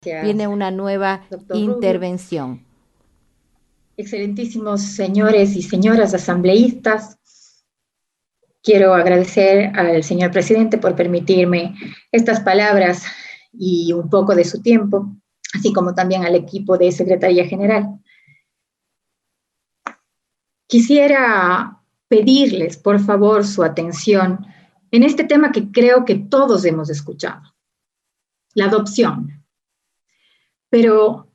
Gracias, Viene una nueva doctor Rubio. intervención. Excelentísimos señores y señoras asambleístas, quiero agradecer al señor presidente por permitirme estas palabras y un poco de su tiempo, así como también al equipo de Secretaría General. Quisiera pedirles, por favor, su atención en este tema que creo que todos hemos escuchado, la adopción. Pero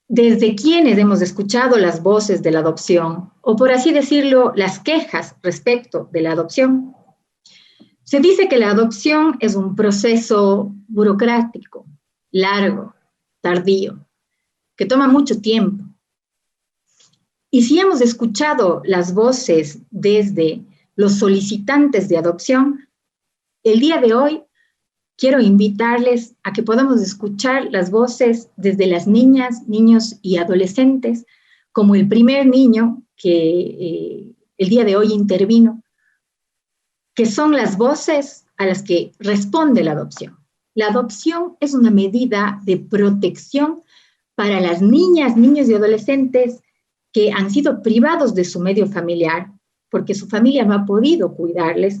desde quienes hemos escuchado las voces de la adopción, o por así decirlo, las quejas respecto de la adopción. Se dice que la adopción es un proceso burocrático, largo, tardío, que toma mucho tiempo. Y si hemos escuchado las voces desde los solicitantes de adopción, el día de hoy quiero invitarles a que podamos escuchar las voces desde las niñas, niños y adolescentes, como el primer niño que el día de hoy intervino, que son las voces a las que responde la adopción. La adopción es una medida de protección para las niñas, niños y adolescentes que han sido privados de su medio familiar, porque su familia no ha podido cuidarles,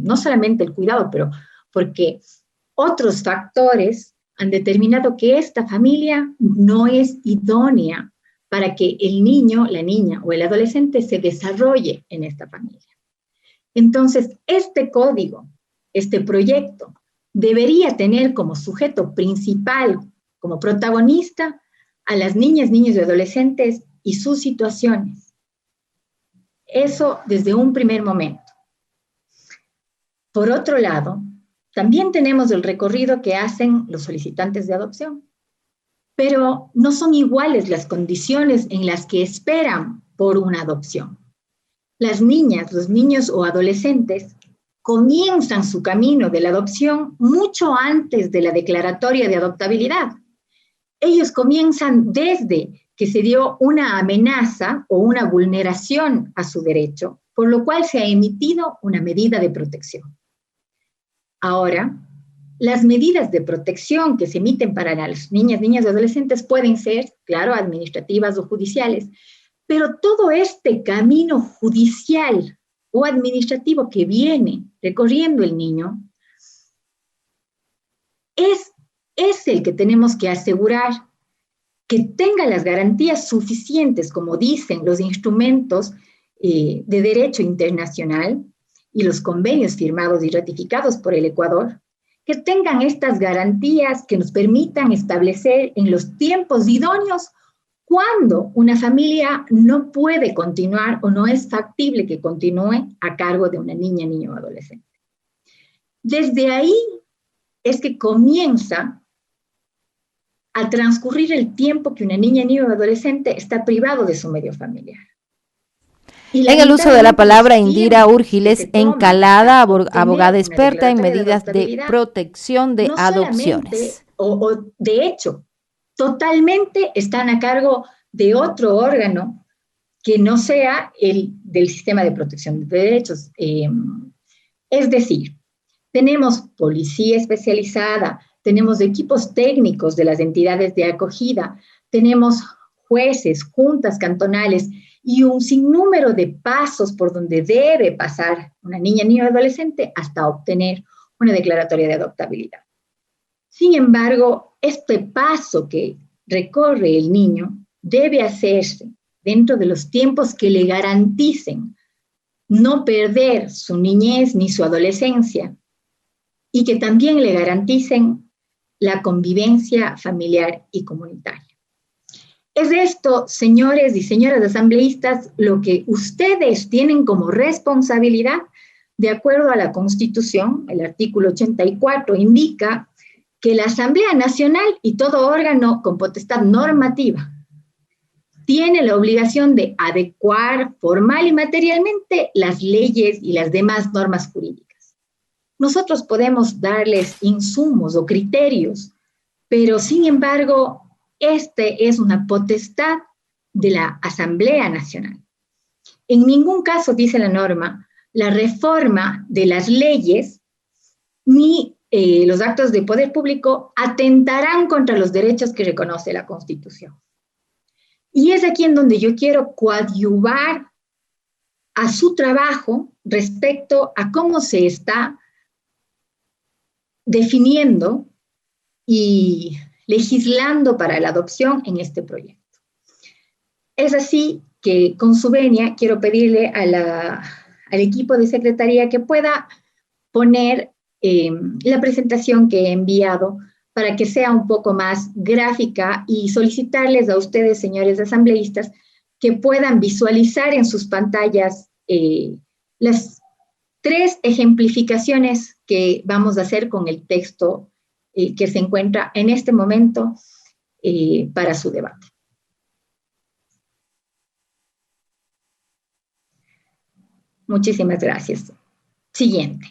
no solamente el cuidado, pero porque otros factores han determinado que esta familia no es idónea para que el niño, la niña o el adolescente se desarrolle en esta familia. Entonces, este código, este proyecto, debería tener como sujeto principal, como protagonista, a las niñas, niños y adolescentes y sus situaciones. Eso desde un primer momento. Por otro lado, también tenemos el recorrido que hacen los solicitantes de adopción, pero no son iguales las condiciones en las que esperan por una adopción. Las niñas, los niños o adolescentes comienzan su camino de la adopción mucho antes de la declaratoria de adoptabilidad. Ellos comienzan desde que se dio una amenaza o una vulneración a su derecho, por lo cual se ha emitido una medida de protección. Ahora, las medidas de protección que se emiten para las niñas, niñas y adolescentes pueden ser, claro, administrativas o judiciales, pero todo este camino judicial o administrativo que viene recorriendo el niño es el que tenemos que asegurar que tenga las garantías suficientes, como dicen los instrumentos de derecho internacional y los convenios firmados y ratificados por el Ecuador, que tengan estas garantías que nos permitan establecer en los tiempos idóneos cuando una familia no puede continuar o no es factible que continúe a cargo de una niña, niño o adolescente. Desde ahí es que comienza a transcurrir el tiempo que una niña, niño o adolescente está privado de su medio familiar. Y En el uso de la lamentablemente palabra, los Indira tiempos que se Úrgiles, toman Encalada, para obtener abogada una experta en declaratoria de medidas de adoptabilidad, protección de no solamente, adopciones. o de hecho, totalmente están a cargo de otro órgano que no sea el del sistema de protección de derechos. Es decir, tenemos policía especializada, tenemos equipos técnicos de las entidades de acogida, tenemos jueces, juntas cantonales y un sinnúmero de pasos por donde debe pasar una niña, niño o adolescente hasta obtener una declaratoria de adoptabilidad. Sin embargo, este paso que recorre el niño debe hacerse dentro de los tiempos que le garanticen no perder su niñez ni su adolescencia y que también le garanticen la convivencia familiar y comunitaria. Es esto, señores y señoras asambleístas, lo que ustedes tienen como responsabilidad. De acuerdo a la Constitución, el artículo 84 indica que la Asamblea Nacional y todo órgano con potestad normativa tiene la obligación de adecuar formal y materialmente las leyes y las demás normas jurídicas. Nosotros podemos darles insumos o criterios, pero sin embargo, este es una potestad de la Asamblea Nacional. En ningún caso, dice la norma, la reforma de las leyes ni los actos de poder público atentarán contra los derechos que reconoce la Constitución. Y es aquí en donde yo quiero coadyuvar a su trabajo respecto a cómo se está definiendo y legislando para la adopción en este proyecto. Es así que con su venia quiero pedirle al equipo de secretaría que pueda poner la presentación que he enviado para que sea un poco más gráfica y solicitarles a ustedes, señores asambleístas, que puedan visualizar en sus pantallas las 3 ejemplificaciones que vamos a hacer con el texto que se encuentra en este momento para su debate. Muchísimas gracias. Siguiente.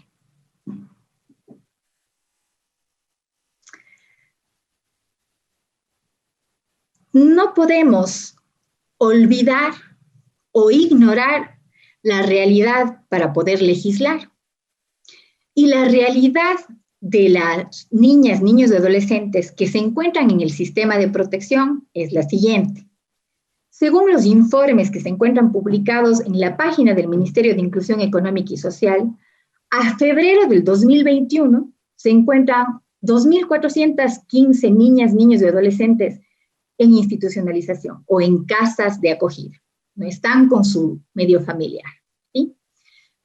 No podemos olvidar o ignorar la realidad para poder legislar. Y la realidad de las niñas, niños y adolescentes que se encuentran en el sistema de protección es la siguiente. Según los informes que se encuentran publicados en la página del Ministerio de Inclusión Económica y Social, a febrero del 2021 se encuentran 2.415 niñas, niños y adolescentes en institucionalización o en casas de acogida. No están con su medio familiar. ¿Sí?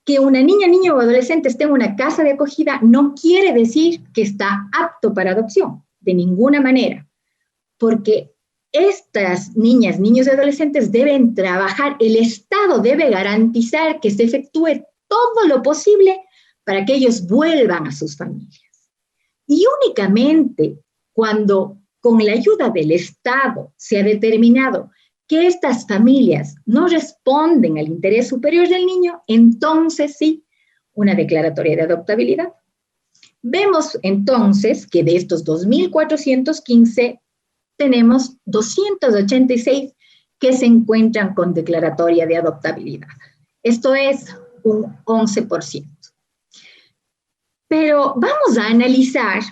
Que una niña, niño o adolescente esté en una casa de acogida no quiere decir que está apto para adopción, de ninguna manera, porque estas niñas, niños y adolescentes deben trabajar, el Estado debe garantizar que se efectúe todo lo posible para que ellos vuelvan a sus familias. Y únicamente cuando con la ayuda del Estado se ha determinado que estas familias no responden al interés superior del niño, entonces sí, una declaratoria de adoptabilidad. Vemos entonces que de estos 2.415 tenemos 286 que se encuentran con declaratoria de adoptabilidad. Esto es un 11%. Pero vamos a analizar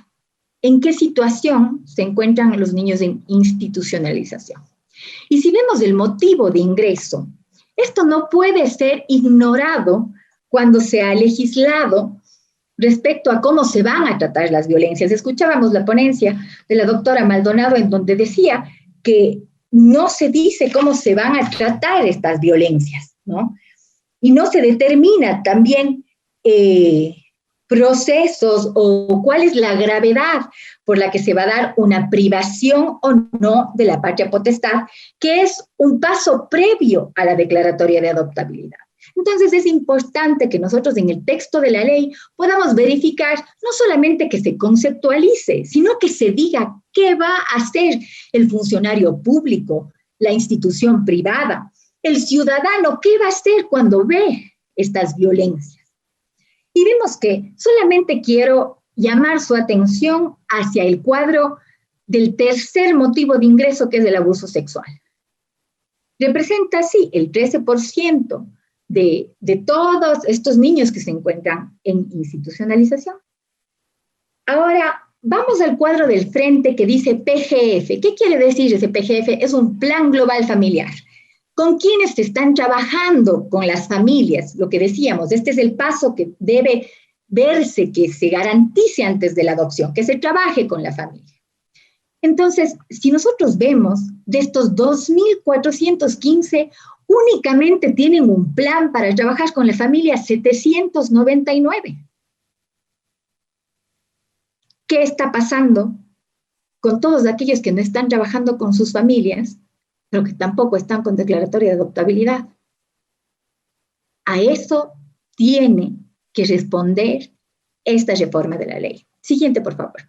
en qué situación se encuentran los niños en institucionalización. Y si vemos el motivo de ingreso, esto no puede ser ignorado cuando se ha legislado respecto a cómo se van a tratar las violencias. Escuchábamos la ponencia de la doctora Maldonado en donde decía que no se dice cómo se van a tratar estas violencias, ¿no? Y no se determina también procesos o cuál es la gravedad por la que se va a dar una privación o no de la patria potestad, que es un paso previo a la declaratoria de adoptabilidad. Entonces es importante que nosotros en el texto de la ley podamos verificar no solamente que se conceptualice, sino que se diga qué va a hacer el funcionario público, la institución privada, el ciudadano, qué va a hacer cuando ve estas violencias. Y vemos que solamente quiero llamar su atención hacia el cuadro del tercer motivo de ingreso, que es el abuso sexual. Representa, sí, el 13% de todos estos niños que se encuentran en institucionalización. Ahora, vamos al cuadro del frente que dice PGF. ¿Qué quiere decir ese PGF? Es un plan global familiar. ¿Con quiénes se están trabajando? Con las familias. Lo que decíamos, este es el paso que debe verse, que se garantice antes de la adopción, que se trabaje con la familia. Entonces, si nosotros vemos, de estos 2.415, únicamente tienen un plan para trabajar con la familia 799. ¿Qué está pasando con todos aquellos que no están trabajando con sus familias, pero que tampoco están con declaratoria de adoptabilidad? A eso tiene que responder esta reforma de la ley. Siguiente, por favor.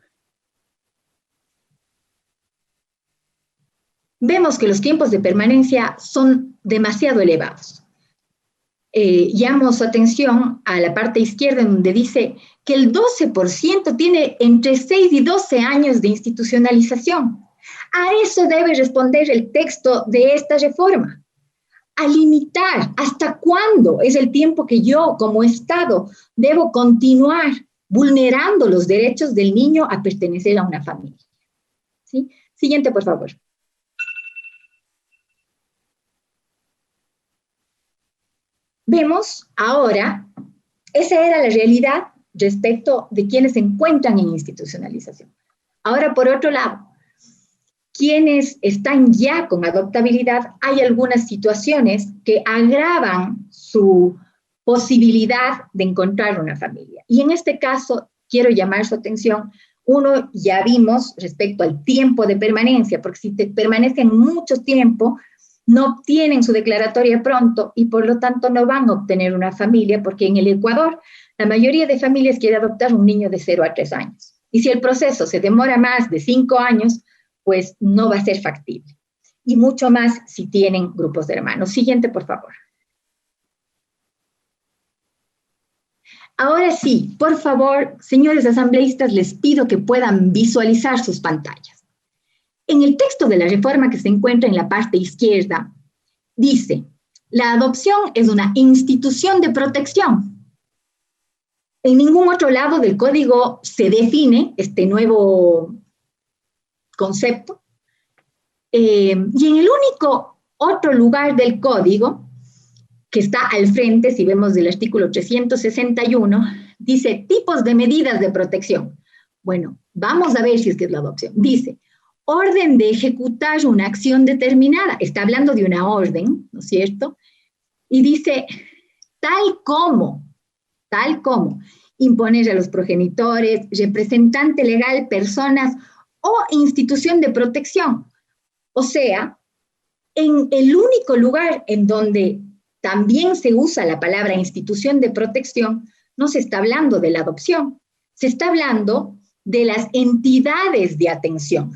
Vemos que los tiempos de permanencia son demasiado elevados. Llamo su atención a la parte izquierda donde dice que el 12% tiene entre 6 y 12 años de institucionalización. A eso debe responder el texto de esta reforma. A limitar hasta cuándo es el tiempo que yo como Estado debo continuar vulnerando los derechos del niño a pertenecer a una familia. ¿Sí? Siguiente, por favor. Vemos ahora, esa era la realidad respecto de quienes se encuentran en institucionalización. Ahora, por otro lado, quienes están ya con adoptabilidad, hay algunas situaciones que agravan su posibilidad de encontrar una familia. Y en este caso, quiero llamar su atención, uno ya vimos respecto al tiempo de permanencia, porque si permanecen mucho tiempo, no obtienen su declaratoria pronto y por lo tanto no van a obtener una familia, porque en el Ecuador la mayoría de familias quiere adoptar un niño de 0 a 3 años. Y si el proceso se demora más de 5 años, pues no va a ser factible. Y mucho más si tienen grupos de hermanos. Siguiente, por favor. Ahora sí, por favor, señores asambleístas, les pido que puedan visualizar sus pantallas. En el texto de la reforma que se encuentra en la parte izquierda, dice, la adopción es una institución de protección. En ningún otro lado del código se define este nuevo concepto. Y en el único otro lugar del código, que está al frente, si vemos del artículo 361, dice tipos de medidas de protección. Bueno, vamos a ver si es que es la adopción. Dice, orden de ejecutar una acción determinada. Está hablando de una orden, ¿no es cierto? Y dice, tal como, imponer a los progenitores, representante legal, personas o institución de protección. O sea, en el único lugar en donde también se usa la palabra institución de protección, no se está hablando de la adopción, se está hablando de las entidades de atención,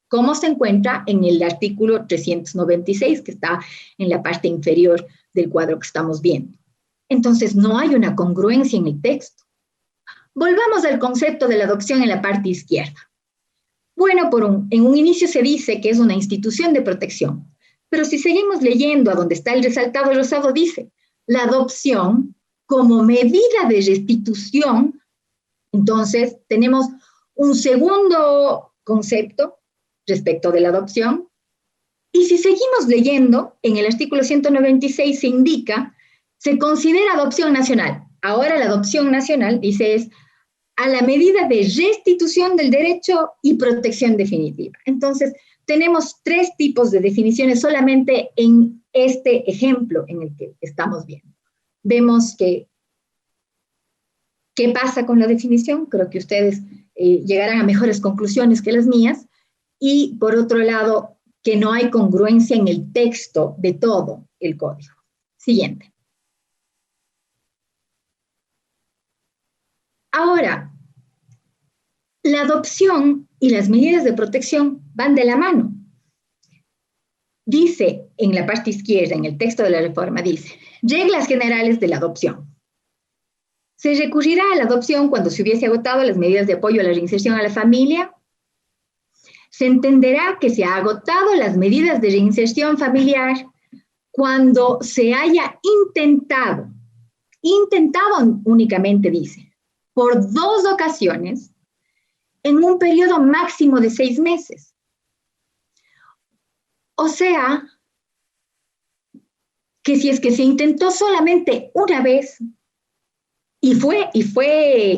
como se encuentra en el artículo 396, que está en la parte inferior del cuadro que estamos viendo. Entonces, no hay una congruencia en el texto. Volvamos al concepto de la adopción en la parte izquierda. Bueno, en un inicio se dice que es una institución de protección, pero si seguimos leyendo a donde está el resaltado rosado, dice, la adopción como medida de restitución. Entonces, tenemos un segundo concepto respecto de la adopción. Y si seguimos leyendo, en el artículo 196 se indica, se considera adopción nacional. Ahora la adopción nacional, dice, es a la medida de restitución del derecho y protección definitiva. Entonces, tenemos 3 tipos de definiciones solamente en este ejemplo en el que estamos viendo. Vemos que, ¿qué pasa con la definición? Creo que ustedes llegarán a mejores conclusiones que las mías. Y por otro lado, que no hay congruencia en el texto de todo el código. Siguiente. Ahora, la adopción y las medidas de protección van de la mano. Dice en la parte izquierda, en el texto de la reforma, dice, reglas generales de la adopción. Se recurrirá a la adopción cuando se hubiese agotado las medidas de apoyo a la reinserción a la familia. Se entenderá que se ha agotado las medidas de reinserción familiar cuando se haya intentado únicamente, dice, por 2 ocasiones, en un periodo máximo de 6 meses. O sea, que si es que se intentó solamente una vez y fue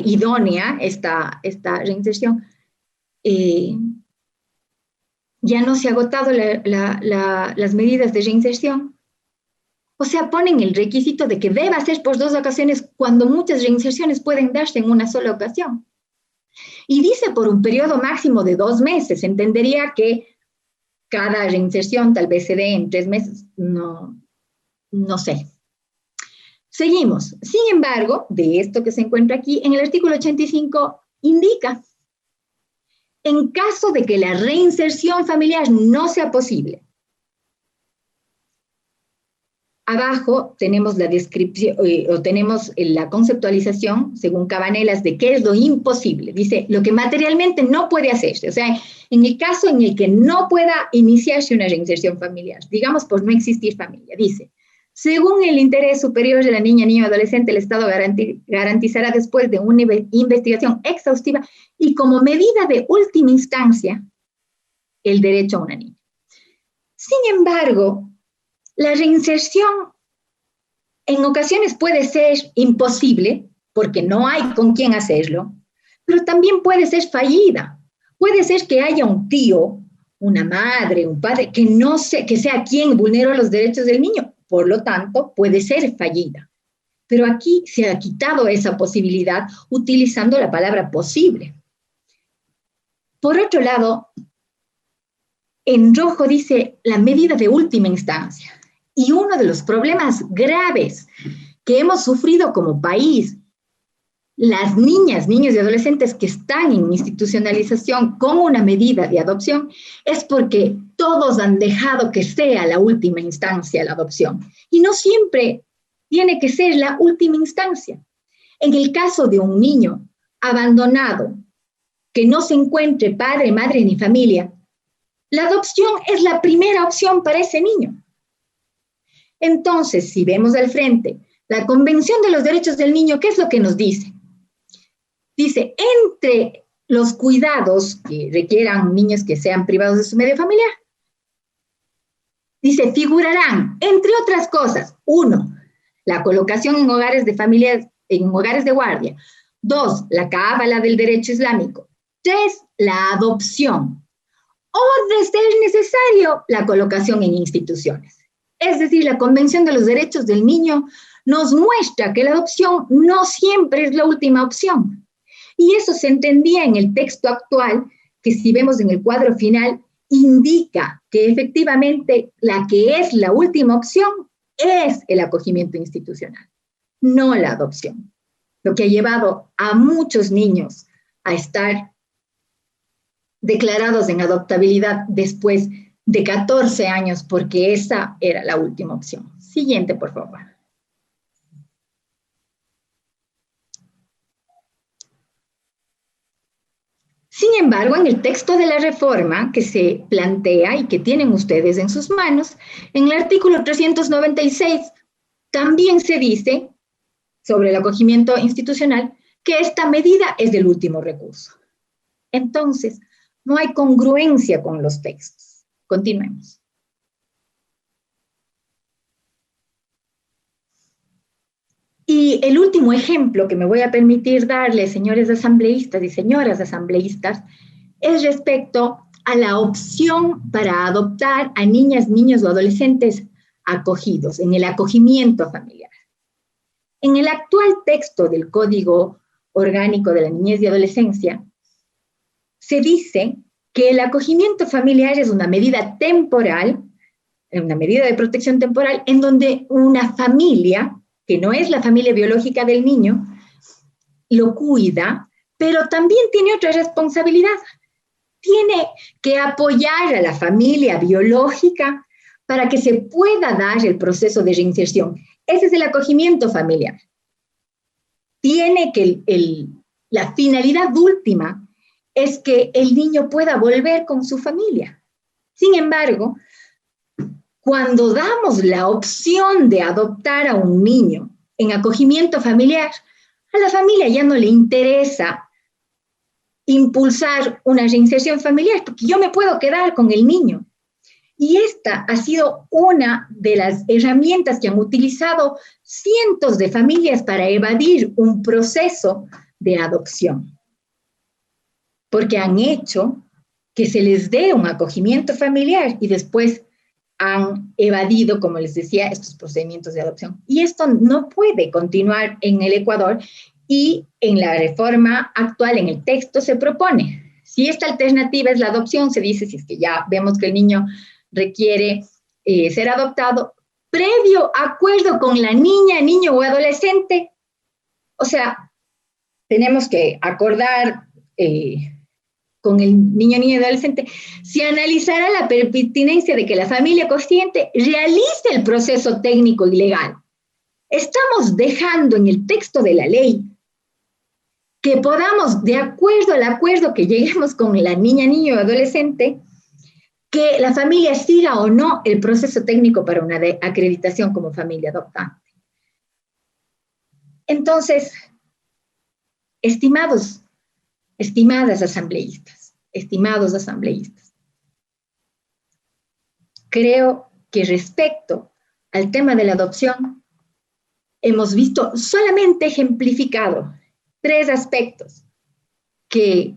idónea esta reinserción, ya no se ha agotado las medidas de reinserción. O sea, ponen el requisito de que deba ser por 2 ocasiones cuando muchas reinserciones pueden darse en una sola ocasión. Y dice por un periodo máximo de 2 meses. Entendería que cada reinserción tal vez se dé en 3 meses. No sé. Seguimos. Sin embargo, de esto que se encuentra aquí, en el artículo 85 indica, en caso de que la reinserción familiar no sea posible. Abajo tenemos la descripción, o tenemos la conceptualización, según Cabanelas, de qué es lo imposible. Dice, lo que materialmente no puede hacerse. O sea, en el caso en el que no pueda iniciarse una reinserción familiar, digamos por no existir familia, dice, Según el interés superior de la niña, niño o adolescente, el Estado garantizará después de una investigación exhaustiva y como medida de última instancia el derecho a una niña. Sin embargo, la reinserción en ocasiones puede ser imposible porque no hay con quién hacerlo, pero también puede ser fallida. Puede ser que haya un tío, una madre, un padre, que sea quien vulneró los derechos del niño. Por lo tanto, puede ser fallida. Pero aquí se ha quitado esa posibilidad utilizando la palabra posible. Por otro lado, en rojo dice la medida de última instancia. Y uno de los problemas graves que hemos sufrido como país, las niñas, niños y adolescentes que están en institucionalización con una medida de adopción, es porque todos han dejado que sea la última instancia la adopción. Y no siempre tiene que ser la última instancia. En el caso de un niño abandonado, que no se encuentre padre, madre ni familia, la adopción es la primera opción para ese niño. Entonces, si vemos al frente la Convención de los Derechos del Niño, ¿qué es lo que nos dice? Dice, entre los cuidados que requieran niños que sean privados de su medio familiar, dice, figurarán, entre otras cosas, 1, la colocación en hogares de familias, en hogares de guardia. 2, la cábala del derecho islámico. 3, la adopción. O, de ser necesario, la colocación en instituciones. Es decir, la Convención de los Derechos del Niño nos muestra que la adopción no siempre es la última opción. Y eso se entendía en el texto actual, que si vemos en el cuadro final, indica que efectivamente la que es la última opción es el acogimiento institucional, no la adopción. Lo que ha llevado a muchos niños a estar declarados en adoptabilidad después de 14 años, porque esa era la última opción. Siguiente, por favor. Sin embargo, en el texto de la reforma que se plantea y que tienen ustedes en sus manos, en el artículo 396 también se dice sobre el acogimiento institucional que esta medida es del último recurso. Entonces, no hay congruencia con los textos. Continuemos. Y el último ejemplo que me voy a permitir darles, señores asambleístas y señoras asambleístas, es respecto a la opción para adoptar a niñas, niños o adolescentes acogidos, en el acogimiento familiar. En el actual texto del Código Orgánico de la Niñez y Adolescencia, se dice que el acogimiento familiar es una medida temporal, una medida de protección temporal, en donde una familia, que no es la familia biológica del niño, lo cuida, pero también tiene otra responsabilidad. Tiene que apoyar a la familia biológica para que se pueda dar el proceso de reinserción. Ese es el acogimiento familiar. Tiene que la finalidad última es que el niño pueda volver con su familia. Sin embargo, cuando damos la opción de adoptar a un niño en acogimiento familiar, a la familia ya no le interesa impulsar una reinserción familiar, porque yo me puedo quedar con el niño. Y esta ha sido una de las herramientas que han utilizado cientos de familias para evadir un proceso de adopción. Porque han hecho que se les dé un acogimiento familiar y después han evadido, como les decía, estos procedimientos de adopción. Y esto no puede continuar en el Ecuador, y en la reforma actual, en el texto, se propone, si esta alternativa es la adopción, se dice, si es que ya vemos que el niño requiere ser adoptado, previo acuerdo con la niña, niño o adolescente. O sea, tenemos que acordar con el niño, niña y adolescente, se analizará la pertinencia de que la familia consciente realice el proceso técnico y legal. Estamos dejando en el texto de la ley que podamos, de acuerdo al acuerdo que lleguemos con la niña, niño o adolescente, que la familia siga o no el proceso técnico para una acreditación como familia adoptante. Entonces, estimados, estimadas asambleístas, estimados asambleístas, creo que respecto al tema de la adopción, hemos visto solamente ejemplificado 3 aspectos que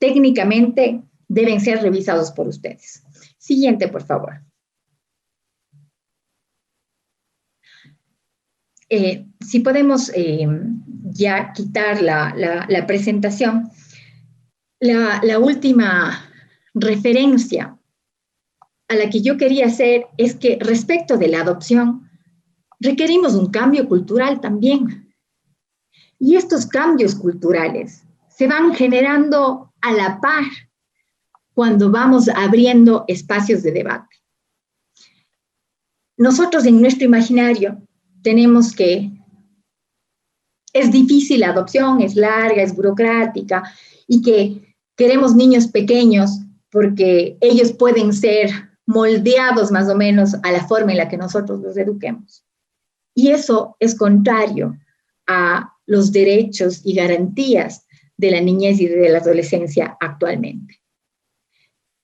técnicamente deben ser revisados por ustedes. Siguiente, por favor. Si podemos ya quitar la presentación, la última referencia a la que yo quería hacer es que respecto de la adopción, requerimos un cambio cultural también. Y estos cambios culturales se van generando a la par cuando vamos abriendo espacios de debate. Nosotros en nuestro imaginario tenemos que es difícil la adopción, es larga, es burocrática y que queremos niños pequeños porque ellos pueden ser moldeados más o menos a la forma en la que nosotros los eduquemos. Y eso es contrario a los derechos y garantías de la niñez y de la adolescencia actualmente.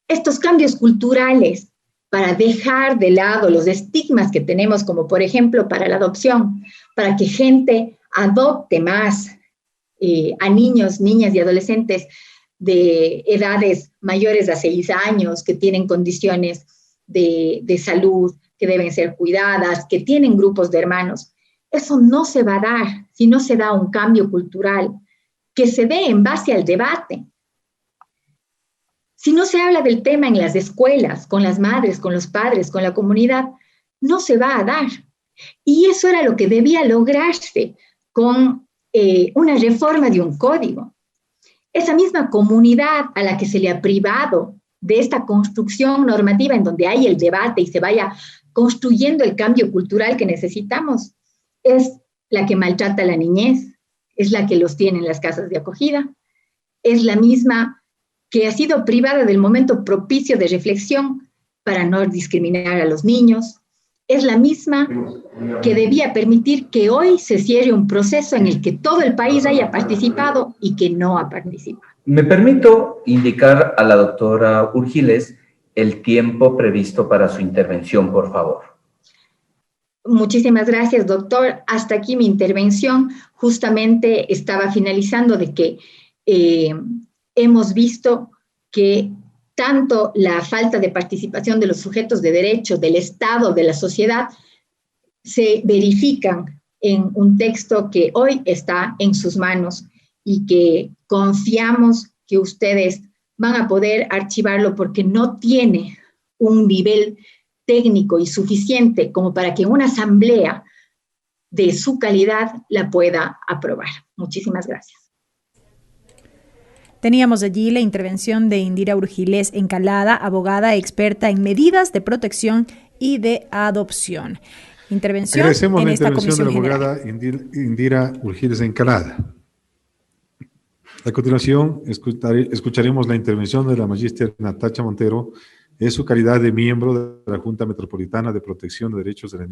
Estos cambios culturales para dejar de lado los estigmas que tenemos, como por ejemplo para la adopción, para que gente adopte más a niños, niñas y adolescentes de edades mayores a 6 años, que tienen condiciones de salud, que deben ser cuidadas, que tienen grupos de hermanos. Eso no se va a dar si no se da un cambio cultural que se dé en base al debate. Si no se habla del tema en las escuelas, con las madres, con los padres, con la comunidad, no se va a dar. Y eso era lo que debía lograrse con una reforma de un código. Esa misma comunidad a la que se le ha privado de esta construcción normativa en donde hay el debate y se vaya construyendo el cambio cultural que necesitamos, es la que maltrata a la niñez, es la que los tiene en las casas de acogida, es la misma que ha sido privada del momento propicio de reflexión para no discriminar a los niños, es la misma que debía permitir que hoy se cierre un proceso en el que todo el país haya participado y que no ha participado. Me permito indicar a la doctora Urgilés el tiempo previsto para su intervención, por favor. Muchísimas gracias, doctor. Hasta aquí mi intervención. Justamente estaba finalizando de que hemos visto que tanto la falta de participación de los sujetos de derecho, del Estado, de la sociedad, se verifican en un texto que hoy está en sus manos y que confiamos que ustedes van a poder archivarlo porque no tiene un nivel técnico y suficiente como para que una asamblea de su calidad la pueda aprobar. Muchísimas gracias. Teníamos allí la intervención de Indira Urgilés Encalada, abogada experta en medidas de protección y de adopción. Intervención Agradecemos en la esta intervención de la comisión abogada Indira Urgilés Encalada. A continuación, escucharemos la intervención de la magíster Natacha Montero en su calidad de miembro de la Junta Metropolitana de Protección de Derechos de la